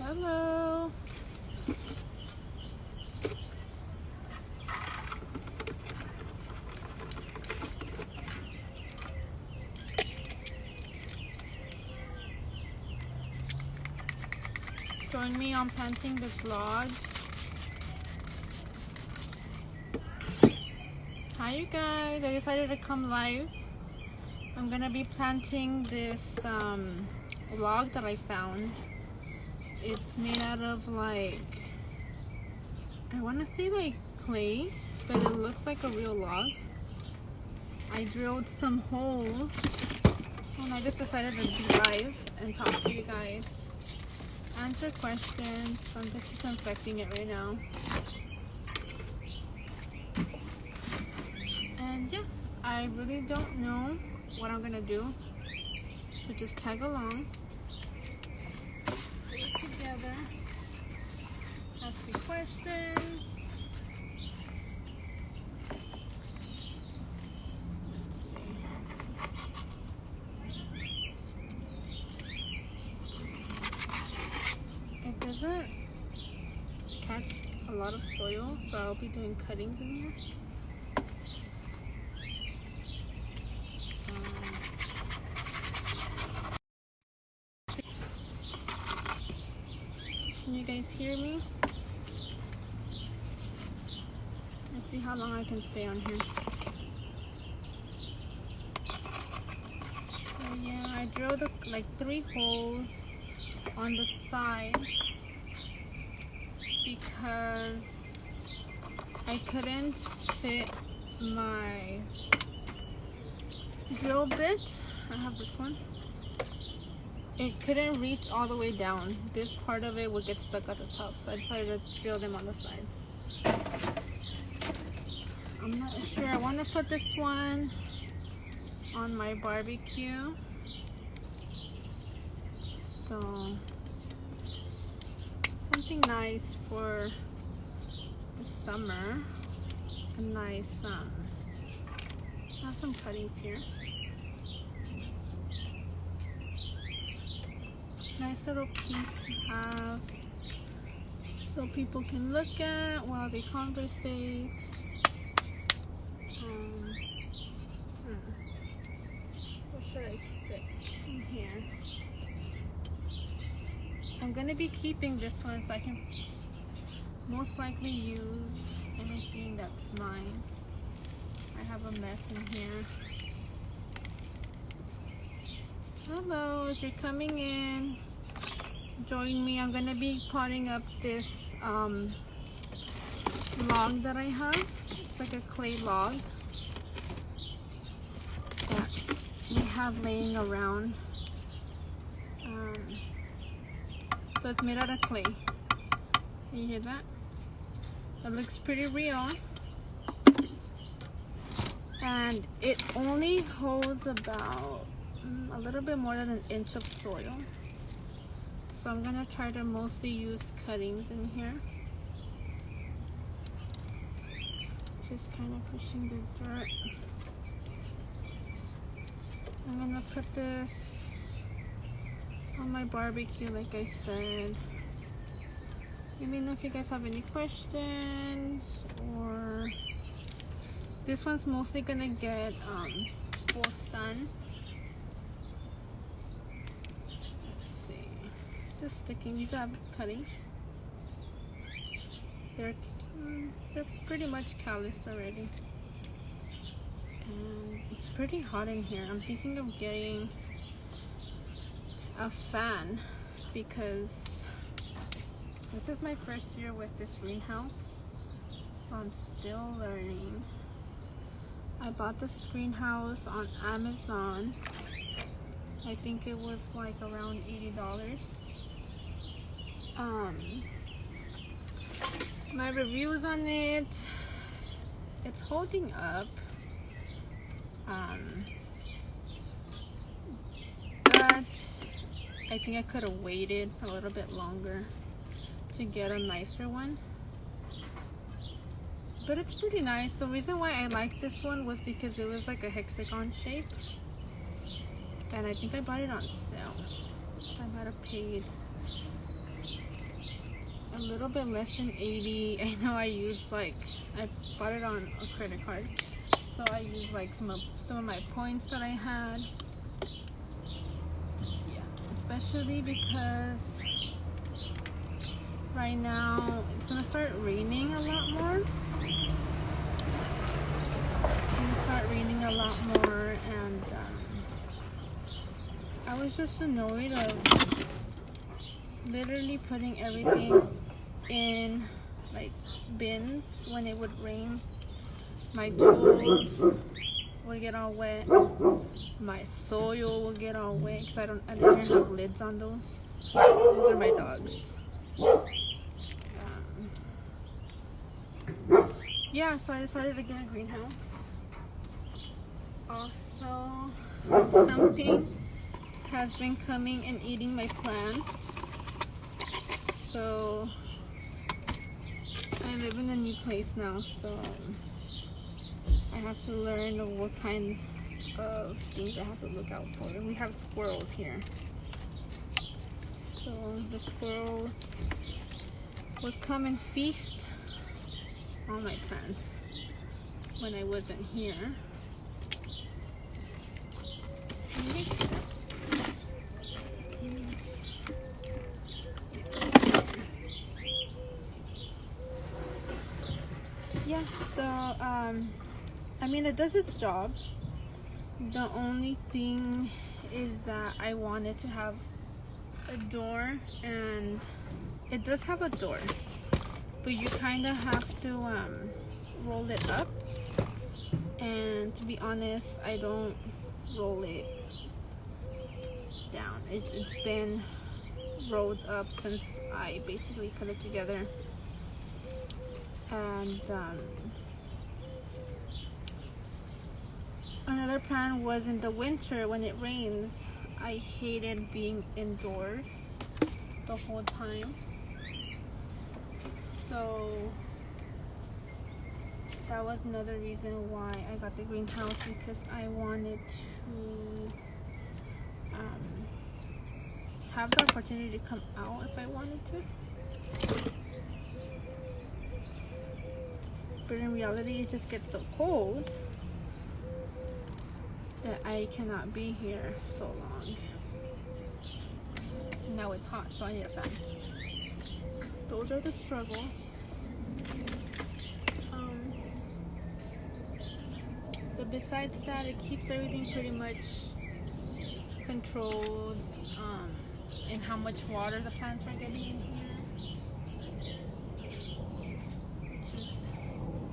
Hello. Join me on planting this log. Hi you guys, I decided to come live. I'm gonna be planting this log that I found. It's made out of like, I want to say like clay, but it looks like a real log. I drilled some holes and I just decided to be live and talk to you guys, answer questions. I'm just disinfecting it right now. And yeah, I really don't know what I'm gonna do, so just tag along, do it together, ask me questions. Let's see. It doesn't catch a lot of soil, so I'll be doing cuttings in here. Can you guys hear me? Let's see how long I can stay on here. So yeah, I drilled like 3 holes on the sides because I couldn't fit my drill bit. I have this one. It couldn't reach all the way down. This part of it would get stuck at the top, so I decided to drill them on the sides. I'm not sure. I want to put this one on my barbecue. So something nice for the summer. A nice have some cuttings here. Nice little piece to have so people can look at while they conversate. What should I stick in here? I'm gonna be keeping this one so I can most likely use anything that's mine. I have a mess in here. Hello, if you're coming in, join me. I'm gonna be potting up this log that I have. It's like a clay log that we have laying around. So it's made out of clay. Can you hear that? It looks pretty real. And it only holds about a little bit more than 1 inch of soil. So I'm gonna try to mostly use cuttings in here. Just kind of pushing the dirt. I'm gonna put this on my barbecue like I said. Let me know if you guys have any questions, or this one's mostly gonna get full sun. Just sticking. These are cuttings. They're pretty much calloused already, and it's pretty hot in here. I'm thinking of getting a fan because this is my first year with this greenhouse, so I'm still learning. I bought this greenhouse on Amazon. I think it was like around $80. My reviews on it, it's holding up, but I think I could have waited a little bit longer to get a nicer one. But it's pretty nice. The reason why I liked this one was because it was like a hexagon shape, and I think I bought it on sale, so I might have paid a little bit less than 80. I know I used like, I bought it on a credit card, so I used like some of my points that I had. Yeah, especially because right now it's gonna start raining a lot more. And I was just annoyed of literally putting everything in like bins when it would rain. My tools would get all wet. My soil will get all wet because I didn't have lids on those. These are my dogs. Yeah, so I decided to get a greenhouse. Also, something has been coming and eating my plants. So I live in a new place now, so I have to learn what kind of things I have to look out for. And we have squirrels here, so the squirrels would come and feast on my plants when I wasn't here. Yeah, so I mean, it does its job. The only thing is that I wanted to have a door, and it does have a door, but you kind of have to roll it up, and to be honest, I don't roll it down. It's been rolled up since I basically put it together. And another plan was in the winter when it rains. I hated being indoors the whole time, so that was another reason why I got the greenhouse, because I wanted to have the opportunity to come out if I wanted to. But in reality, it just gets so cold that I cannot be here so long. Now it's hot, so I need a fan. Those are the struggles. But besides that, it keeps everything pretty much controlled, and how much water the plants are getting in here, which is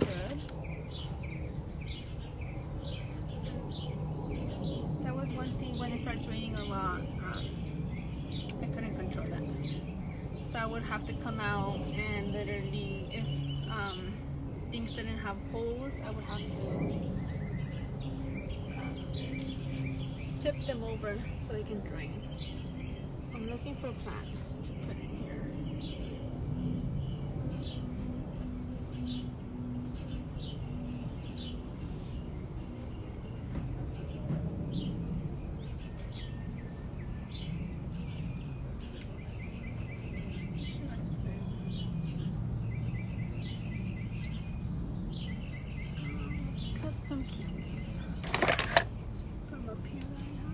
good. That was one thing, when it starts raining a lot, I couldn't control that. So I would have to come out, and literally, if things didn't have holes, I would have to tip them over so they can drain. I'm looking for plants to put in here. Let's cut some kiwis from up here right now.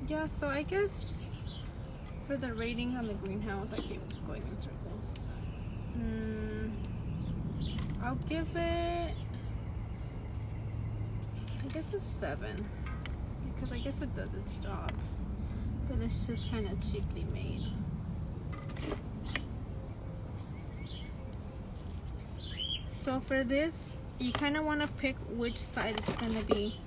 Yeah, so I guess for the rating on the greenhouse, I keep going in circles. I'll give it, I guess, a 7, because I guess it does its job, but it's just kind of cheaply made. So for this, you kind of want to pick which side it's going to be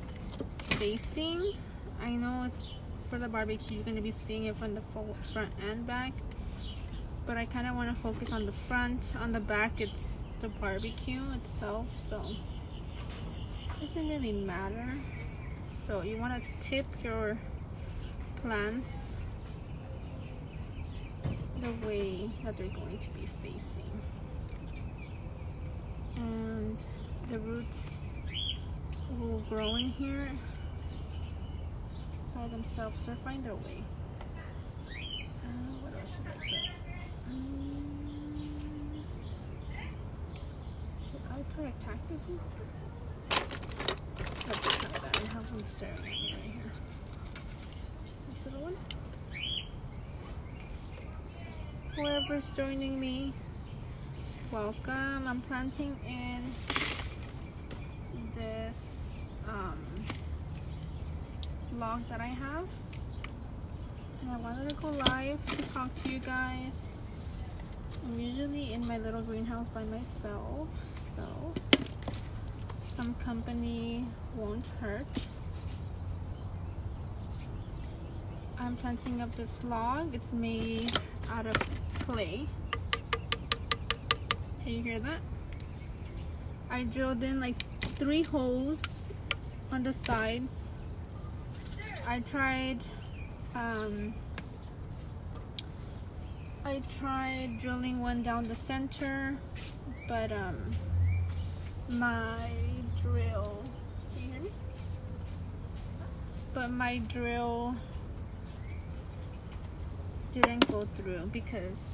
facing. I know it's, for the barbecue, you're going to be seeing it from the front and back, but I kind of want to focus on the front. On the back, it's the barbecue itself, so it doesn't really matter. So you want to tip your plants the way that they're going to be facing, and the roots will grow in here by themselves or find their way. What else should I put? Should I put a cactus in? Let's try that. I have one staring at me right here. This little one. Whoever's joining me, welcome. I'm planting in this log that I have, and I wanted to go live to talk to you guys. I'm usually in my little greenhouse by myself, so some company won't hurt. I'm planting up this log. It's made out of clay. Can you hear that? I drilled in like 3 holes on the sides. I tried drilling one down the center, but my drill, can you hear me? But my drill didn't go through because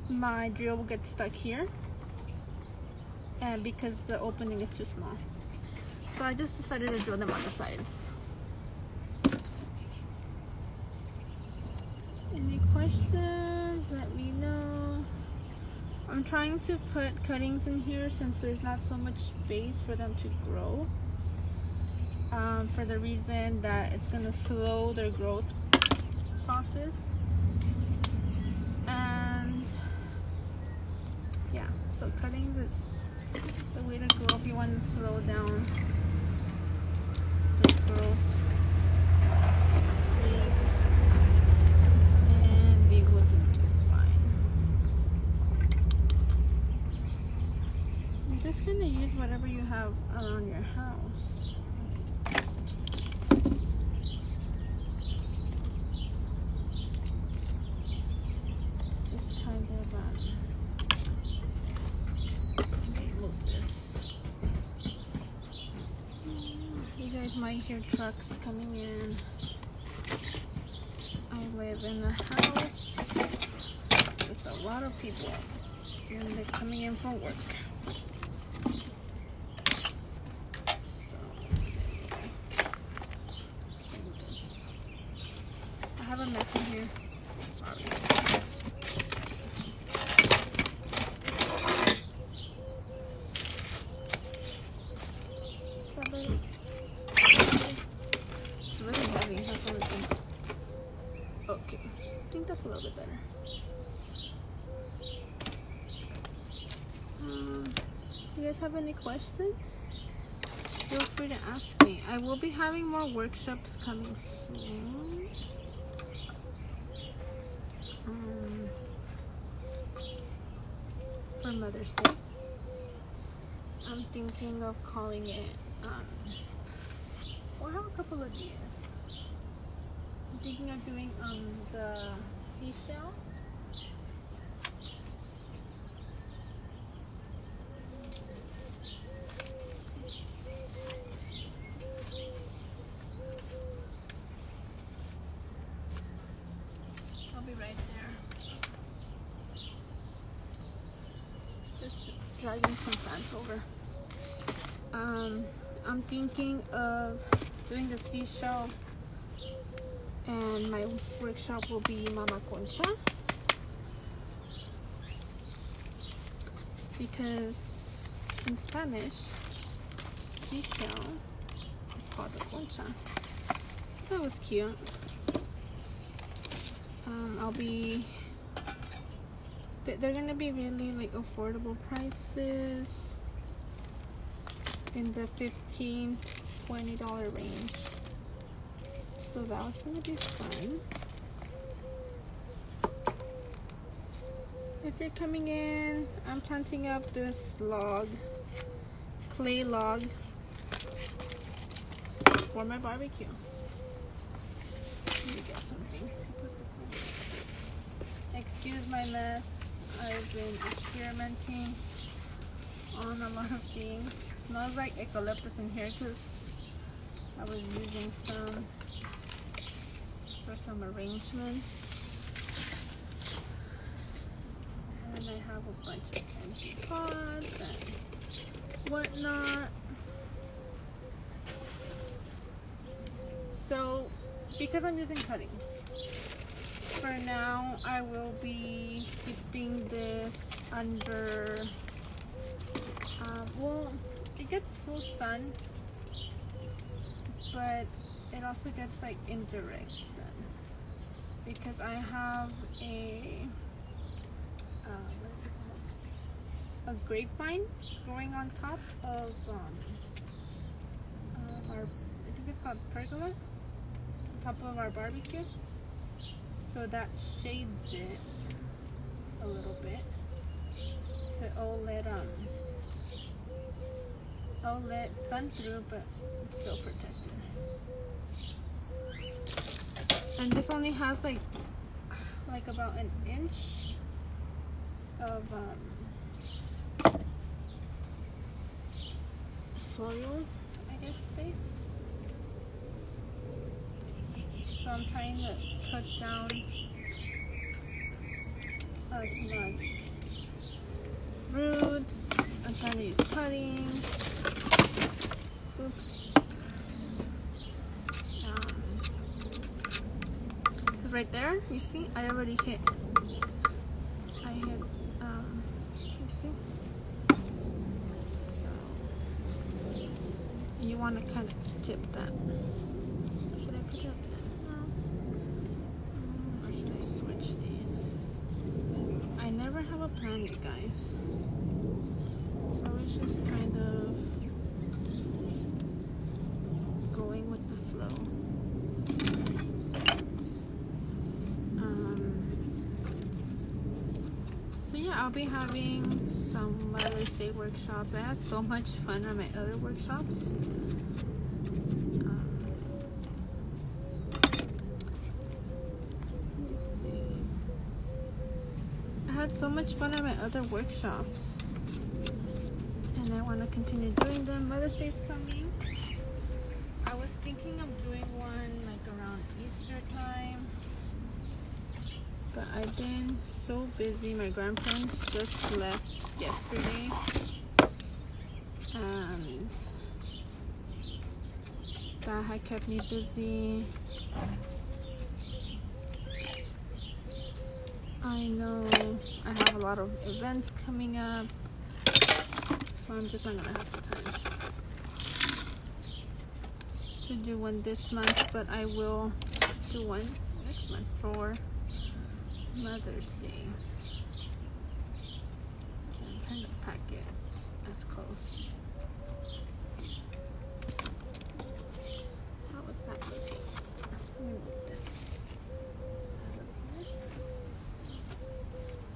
my drill will get stuck here, and because the opening is too small. So I just decided to drill them on the sides. Any questions? Let me know. I'm trying to put cuttings in here since there's not so much space for them to grow. For the reason that it's going to slow their growth process. And yeah, so cuttings is the way to go if you want to slow down the growth rate, and they will do just fine. I'm just going to use whatever you have around your house. Just kind of move this. You guys might hear trucks coming in. I live in a house with a lot of people, and they're coming in from work. So, I have a mess in here. Sorry. It's really heavy. That's what I think. Okay, I think that's a little bit better. If you guys have any questions, feel free to ask me. I will be having more workshops coming soon. For Mother's Day. I'm thinking of calling it, well, I have a couple of ideas. I'm thinking of doing the seashell. I'll be right there. Just dragging some plants over. I'm thinking of doing the seashell, and my workshop will be Mama Concha, because in Spanish, seashell is called a concha. That was cute. They're gonna be really like affordable prices, in the $15–20 range. So that was gonna be fun. If you're coming in, I'm planting up this log, clay log, for my barbecue. Let me get something to put this in. Excuse my mess. I've been experimenting on a lot of things. It smells like eucalyptus in here because I was using some for some arrangements. And I have a bunch of empty pots and whatnot. So, because I'm using cuttings, for now I will be keeping this under, well, it gets full sun, but it also gets like indirect sun, because I have a, what is it called? A grapevine growing on top of our, I think it's called pergola, on top of our barbecue. So that shades it a little bit. So I'll let sun through, but it's still protected. And this only has like about an inch of soil, I guess, space. So I'm trying to cut down as much roots. I'm trying to use cuttings. Oops. Because right there, you see, I already hit. You see? So you want to kind of tip that. Should I put it up there? No. Or should I switch these? I never have a plan, you guys. So it's just kind of going with the flow. So yeah, I'll be having some Mother's Day workshops. I had so much fun on my other workshops. I had so much fun at my other workshops, and I want to continue doing them. Mother's Day is coming. I was thinking of doing one like around Easter time, but I've been so busy. My grandparents just left yesterday, and that had kept me busy. I know I have a lot of events coming up, so I'm just not gonna have the time to do one this month, but I will do one next month for Mother's Day. Okay, I'm trying to pack it as close. How was that looking? Let me move this.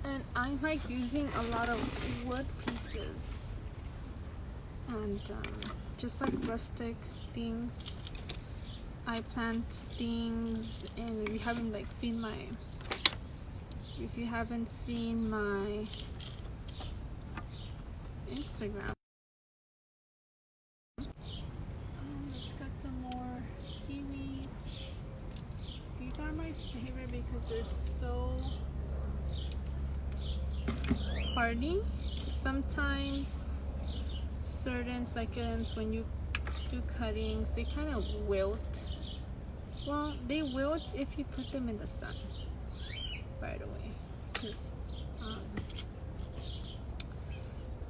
And I like using a lot of wood pieces and just like rustic things. I plant things, and if you haven't seen my Instagram, it's got some more kiwis. These are my favorite because they're so hardy. Sometimes certain succulents, when you do cuttings, they kind of wilt. Well, they wilt if you put them in the sun right away, because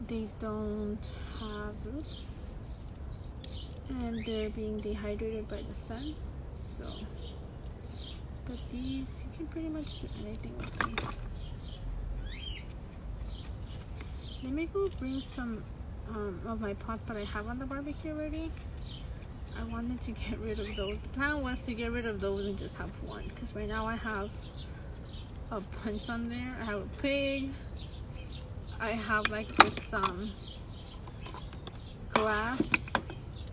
they don't have roots and they're being dehydrated by the sun. So, but these, you can pretty much do anything with them. Let me go bring some of my pots that I have on the barbecue already. I wanted to get rid of those. The plan was to get rid of those and just have one, because right now I have a bunch on there. I have a pig. I have like this glass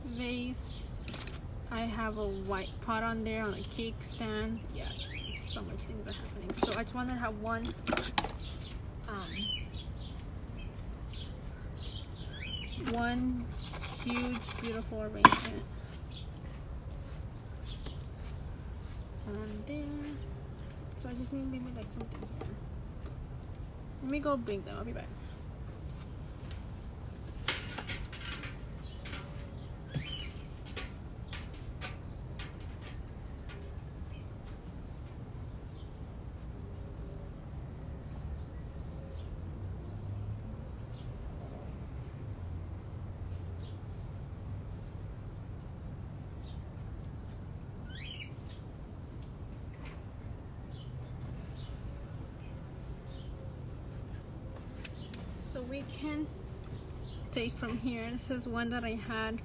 vase. I have a white pot on there on a cake stand. Yeah, so much things are happening. So I just wanted to have one huge beautiful arrangement. there. So I just need maybe like something here. Let me go bring them. I'll be back. So we can take from here. This is one that I had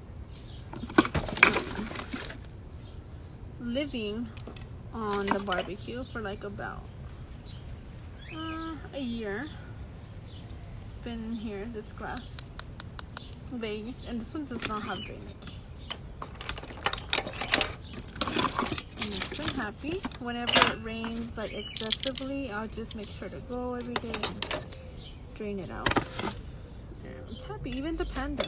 living on the barbecue for like about a year. It's been in here, this glass vase, and this one does not have drainage. And it's been happy. Whenever it rains like excessively, I'll just make sure to go every day and drain it out. And it's happy. Even the panda.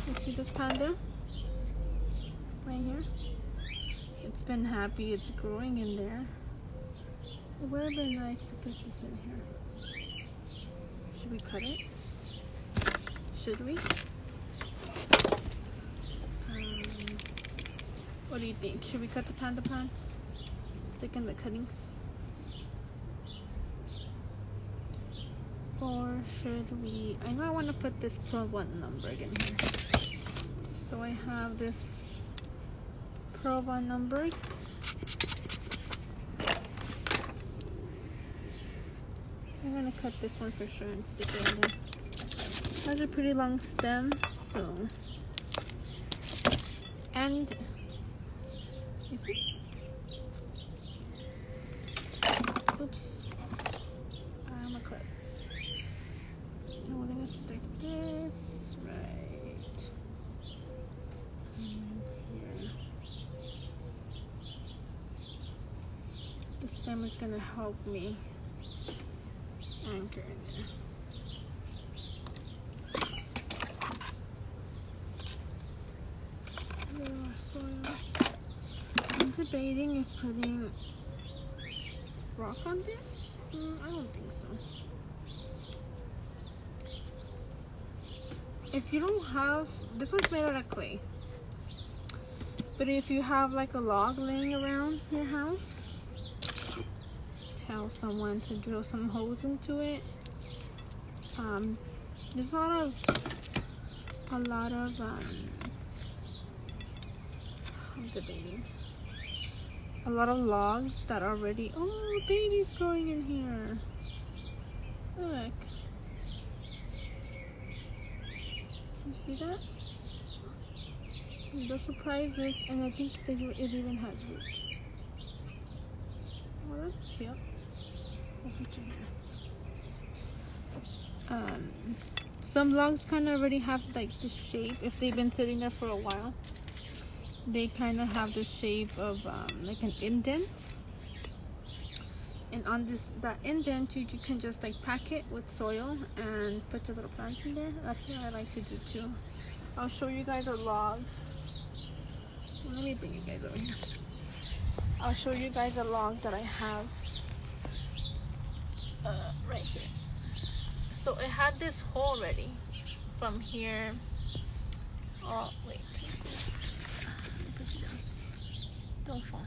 You see this panda right here? It's been happy. It's growing in there. It would have been nice to put this in here. Should we cut it? Should we? What do you think? Should we cut the panda plant? Stick in the cuttings? Or should we? I know I want to put this Pro 1 number in here. So I have this Pro 1 number. I'm gonna cut this one for sure and stick it in there. It has a pretty long stem, so. And you see? Oops. I'm a klutz. And we're gonna stick this right in here. The stem is gonna help me anchor in there. A little more soil. I'm debating if putting rock on this. I don't think so. If you don't have, this one's made out of clay. But if you have like a log laying around your house, tell someone to drill some holes into it. There's a lot of I'm debating. A lot of logs that are already, oh, baby's growing in here. Look. You see that? The surprises, and I think it even has roots. Oh, that's cute. I'll put you here. Some logs kind of already have like the shape, if they've been sitting there for a while. They kind of have the shape of like an indent. And on that indent, you can just like pack it with soil and put your little plants in there. That's what I like to do too. I'll show you guys a log. Let me bring you guys over here. I'll show you guys a log that I have right here. So it had this hole ready from here. Oh wait, put you down. Don't fall.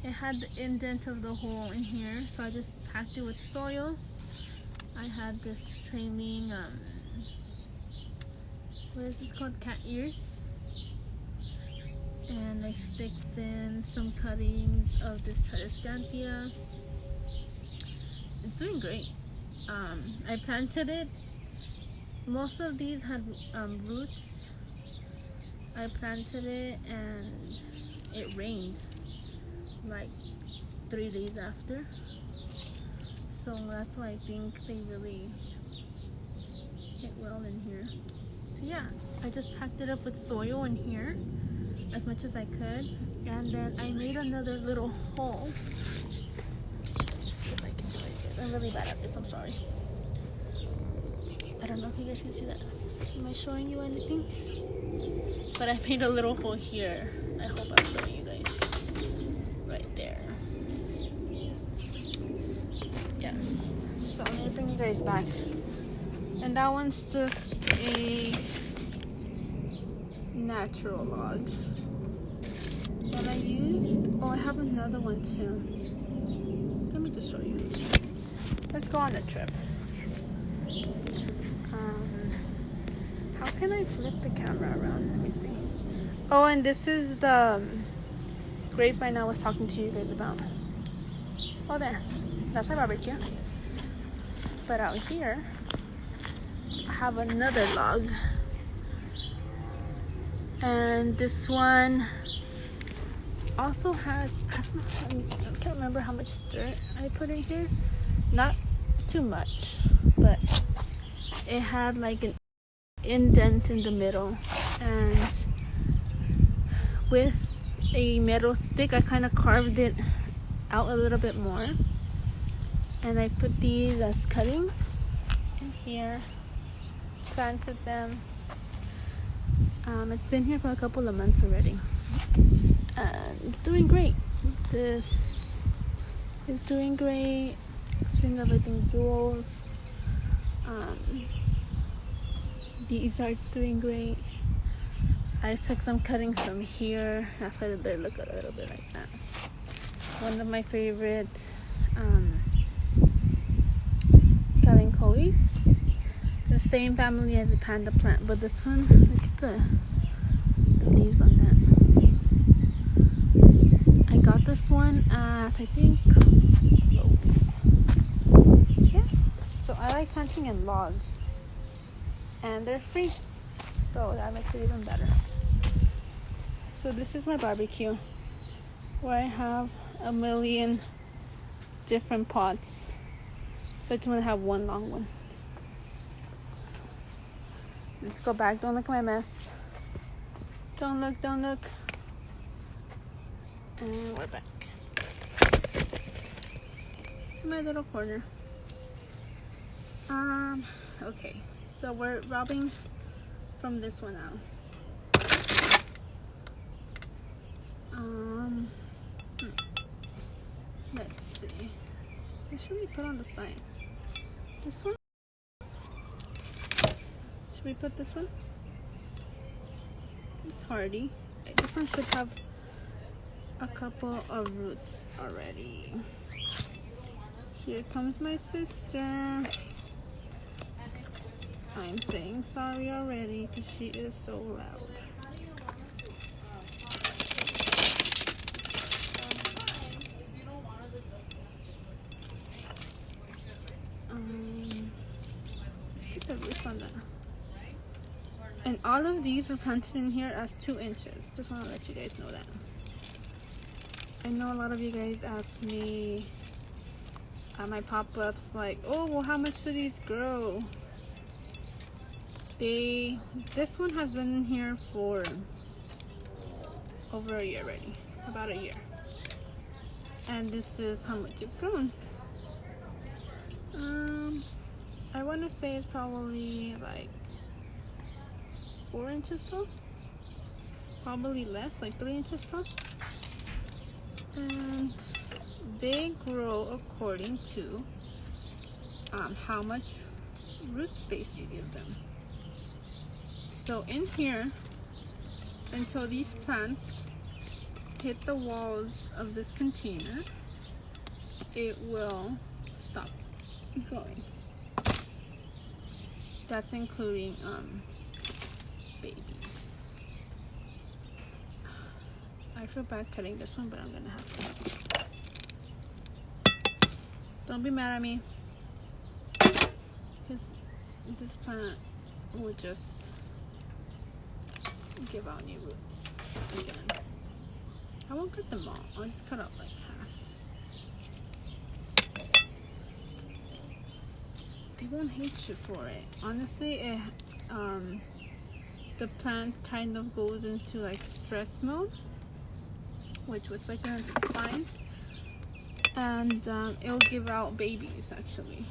It had the indent of the hole in here, so I just packed it with soil. I had this trailing, what is this called? Cat ears. And I sticked in some cuttings of this Tradescantia. It's doing great. I planted it. Most of these had roots. I planted it and it rained like 3 days after. So that's why I think they really hit well in here. So yeah, I just packed it up with soil in here as much as I could, and then I made another little hole. Let's see if I can show you guys. I'm really bad at this, I'm sorry. I don't know if you guys can see that. Am I showing you anything? But I made a little hole here. I hope I'm showing you guys. Right there. you guys back. And that one's just a natural log that I used. Oh, I have another one too. Let me just show you. Let's go on a trip. How can I flip the camera around? Let me see. Oh, and this is the grapevine I was talking to you guys about. Oh, there. That's my barbecue. But out here, I have another log. And this one also has, I can't remember how much dirt I put in here. Not too much, but it had like an indent in the middle. And with a metal stick, I kind of carved it out a little bit more. And I put these as cuttings in here, planted them. It's been here for a couple of months already, and it's doing great. This is doing great. String of, I think, jewels. These are doing great. I took some cuttings from here. That's why they look a little bit like that. One of my favorite Calanchoes. The same family as the panda plant, but this one, look at the leaves on that. I got this one at, I think, Lowe's. Yeah. So I like planting in logs, and they're free, so that makes it even better. So this is my barbecue, where I have a million different pots. So I just want to have one long one. Let's go back. Don't look at my mess. Don't look, don't look. And we're back to my little corner. Okay, so we're robbing from this one out. Let's see. What should we put on the side? This one? Should we put this one? It's hardy. This one should have a couple of roots already. Here comes my sister. I'm saying sorry already because she is so loud. Get the roots on that. And all of these are planted in here as 2 inches. Just want to let you guys know that. I know a lot of you guys ask me at my pop-ups like, oh, well, how much do these grow? This one has been in here for over a year already, about a year. And this is how much it's grown. I want to say it's probably like 4 inches tall, probably less, like 3 inches tall. And they grow according to how much root space you give them. So in here, until these plants hit the walls of this container, it will stop growing. That's including babies. I feel bad cutting this one, but I'm gonna have to. Don't be mad at me, because this plant will just give out new roots again. I won't cut them all. I'll just cut out like half. They won't hate you for it. Honestly, the plant kind of goes into like stress mode, which it's like a fine, and it'll give out babies actually.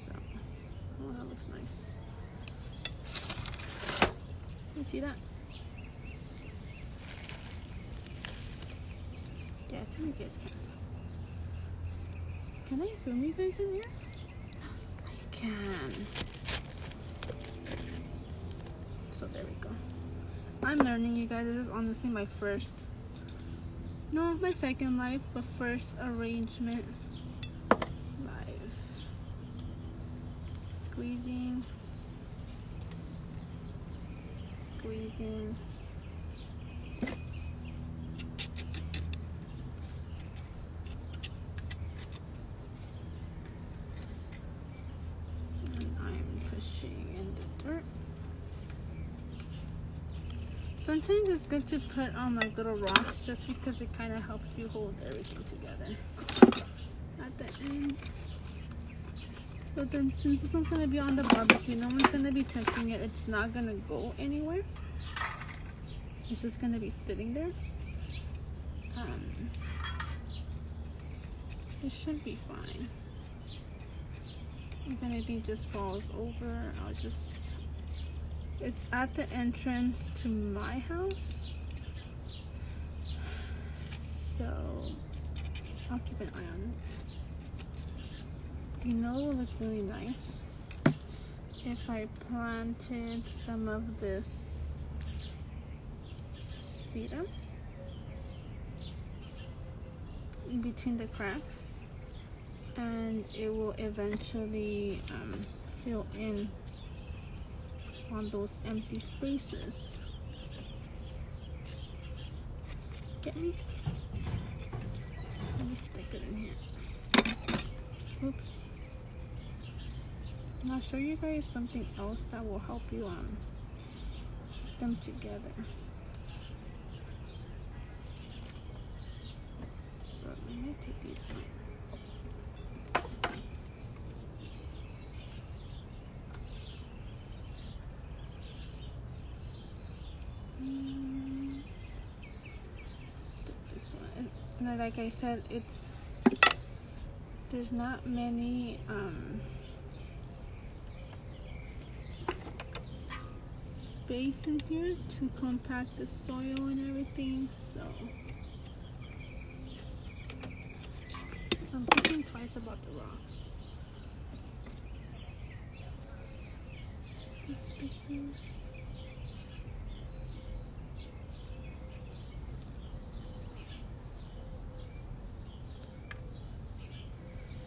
So, oh, that looks nice. You see that? Yeah, I think you guys can. Can I zoom you guys in here? I can. So there we go. I'm learning, you guys. This is honestly my first, no, my second live, but first arrangement live. Squeezing. Squeezing. And I'm pushing in the dirt. Sometimes it's good to put on like little rocks just because it kind of helps you hold everything together at the end. But then since this one's going to be on the barbecue, no one's going to be touching it. It's not going to go anywhere. It's just going to be sitting there. It should be fine. If anything just falls over, I'll just... It's at the entrance to my house, so I'll keep an eye on it. You know what would look really nice? If I planted some of this sedum in between the cracks, and it will eventually fill in on those empty spaces. Get me? Let me stick it in here. Oops. And I'll show you guys something else that will help you keep them together. So let me take these out. Like I said, there's not many space in here to compact the soil and everything, so I'm thinking twice about the rocks. The stickers.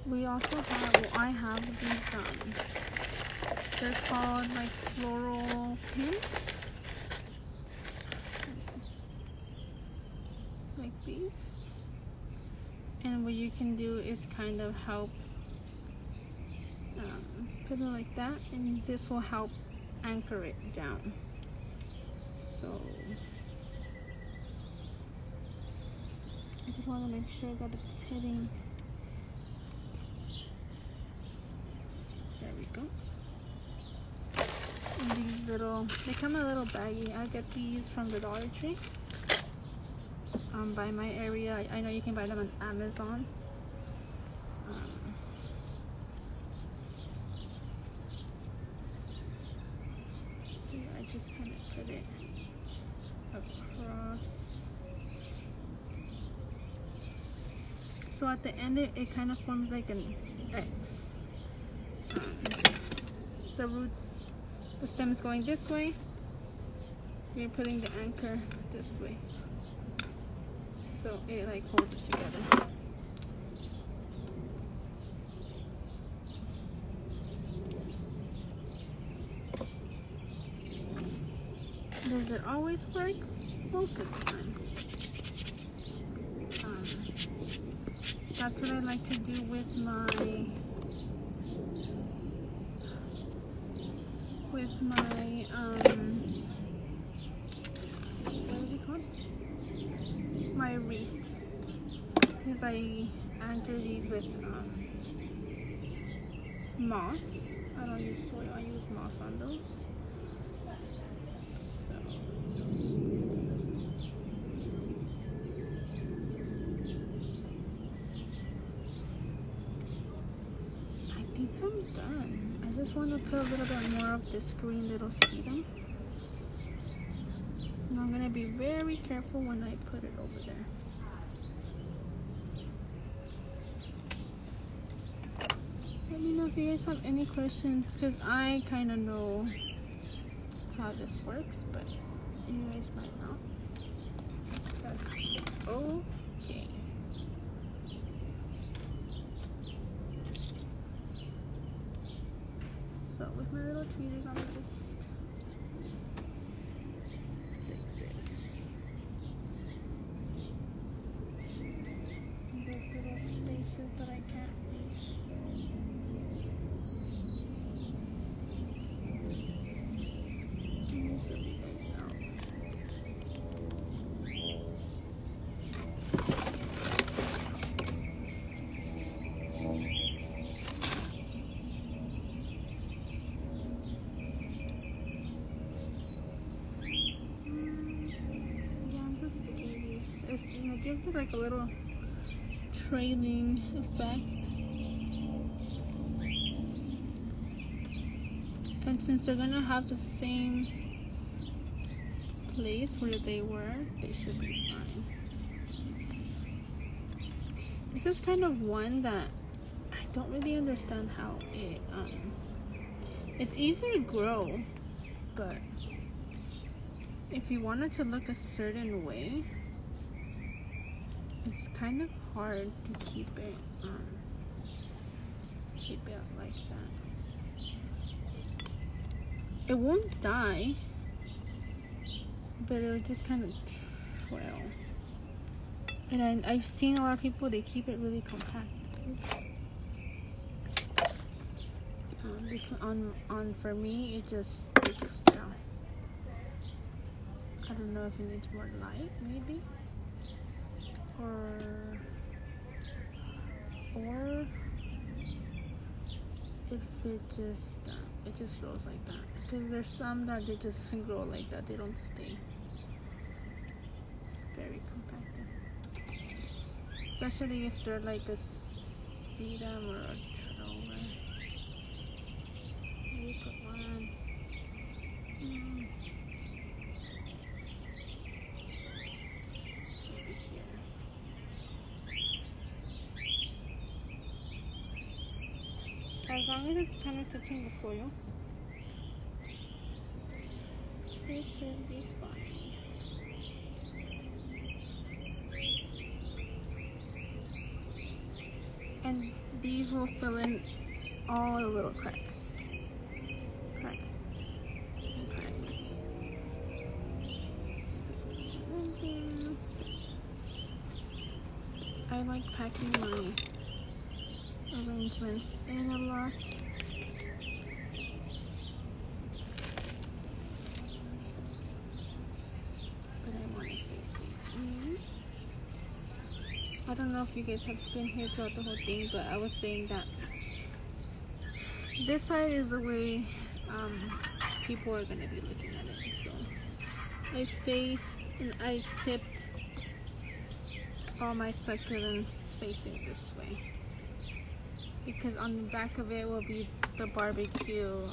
We also have, well, I have these, they're called like floral pins. Like these. And what you can do is kind of help put it like that, and this will help anchor it down. So I just want to make sure that it's hitting. There we go. And these little, they come a little baggy. I get these from the Dollar Tree. By my area, I know you can buy them on Amazon. So I just kind of put it across. So at the end, it kind of forms like an X. The roots, the stem is going this way. We're putting the anchor this way, so it like holds it together. Does it always work? Most of the time. That's what I like to do with my what is it called? My wreaths. Because I anchor these with moss. I don't use soil, I use moss on those. So I think I'm done. I just want to put a little bit more of this green little sedum. And I'm going to be very careful when I put it over there. me know if you guys have any questions, because I kind of know how this works, but you guys might not. That's okay. So with my little tweezers, I'm gonna just stick this. There's little spaces that I can't reach. Let me zoom you guys out. Yeah, I'm just sticking these. It gives it like a little trailing effect. And since they're gonna have the same place where they were, they should be fine. This is kind of one that I don't really understand how it's easy to grow, but if you want it to look a certain way, it's kind of hard to keep it like that. It won't die, but it'll just kind of trail. And I've seen a lot of people, they keep it really compact. Oops. This on for me, it just trail. I don't know if it needs more light, maybe, or if it just grows like that. Because there's some that they just grow like that, they don't stay very compacted. Especially if they're like a sedum or a trover. Maybe put one. Maybe here. As long as it's kind of touching the soil, it should be fine. And these will fill in all the little cracks. I like packing my arrangements in a lot. But I want it facing. I don't know if you guys have been here throughout the whole thing, but I was saying that this side is the way people are gonna be looking at it. So I faced and I tipped all my succulents facing this way, because on the back of it will be the barbecue